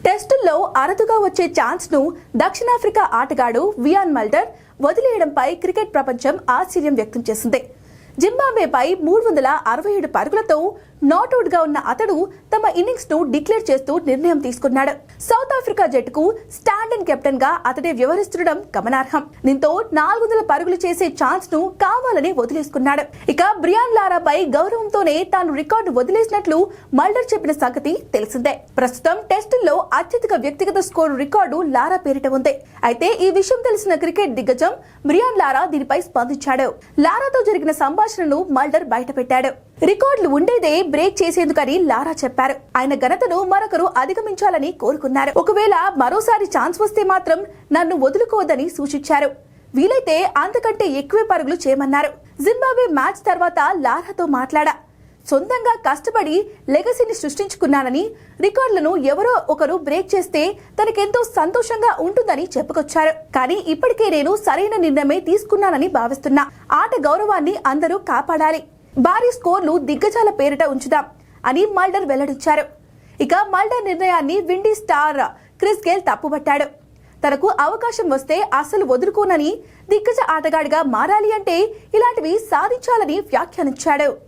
టెస్టుల్లో అరుదుగా వచ్చే ఛాన్స్ ను దక్షిణాఫ్రికా ఆటగాడు వియాన్ మల్డర్ వదిలేయడంపై క్రికెట్ ప్రపంచం ఆశ్చర్యం వ్యక్తం చేసింది. జింబాబ్వేపై 367 పరుగులతో నాట్అవుట్ గా ఉన్న అతడు తమ ఇన్నింగ్స్ ను డిక్లేర్ చేస్తూ నిర్ణయం తీసుకున్నాడు. సౌత్ ఆఫ్రికా జట్టుకు స్టాండ్ అండ్ కెప్టెన్ గా అతడే వ్యవహరిస్తుండడం గమనార్హం. దీంతో 400 పరుగులు చేసే ఛాన్స్ ను కావాలని వదిలేసుకున్నాడు. ఇక బ్రియాన్ లారాపై గౌరవంతోనే తాను రికార్డు వదిలేసినట్లు మల్డర్ చెప్పిన సంగతి తెలిసిందే. ప్రస్తుతం టెస్టుల్లో అత్యధిక వ్యక్తిగత స్కోరు రికార్డు లారా పేరిట ఉంది. అయితే ఈ విషయం తెలిసిన క్రికెట్ దిగ్గజం బ్రియాన్ లారా దీనిపై స్పందించాడు. లారాతో జరిగిన సంభాషణను మల్డర్ బయటపెట్టాడు. రికార్డులు ఉండేదే బ్రేక్ చేసేందుకని లారా చెప్పారు. ఆయన ఘనతను మరొకరు అధిగమించాలని కోరుకున్నారు. ఒకవేళ మరోసారి ఛాన్స్ వస్తే మాత్రం నన్ను వదులుకోవద్దని సూచించారు. వీలైతే అంతకంటే ఎక్కువే పరుగులు చేయమన్నారు. జింబాబ్వే మ్యాచ్ తర్వాత లారాతో మాట్లాడా. సొంతంగా కష్టపడి లెగసీని సృష్టించుకున్నానని, రికార్డులను ఎవరో ఒకరు బ్రేక్ చేస్తే తనకెంతో సంతోషంగా ఉంటుందని చెప్పుకొచ్చారు. కానీ ఇప్పటికే నేను సరైన నిర్ణయమే తీసుకున్నానని భావిస్తున్నా. ఆట గౌరవాన్ని అందరూ కాపాడాలి. భారీ స్కోర్లు దిగ్గజాల పేరిట ఉంచుదాం అని మల్డర్ వెల్లడించారు. ఇక మల్డర్ నిర్ణయాన్ని విండీస్ స్టార్ క్రిస్ గేల్ తప్పుపట్టాడు. తనకు అవకాశం వస్తే అసలు వదులుకోనని, దిగ్గజ ఆటగాడిగా మారాలి అంటే ఇలాంటివి సాధించాలని వ్యాఖ్యానించాడు.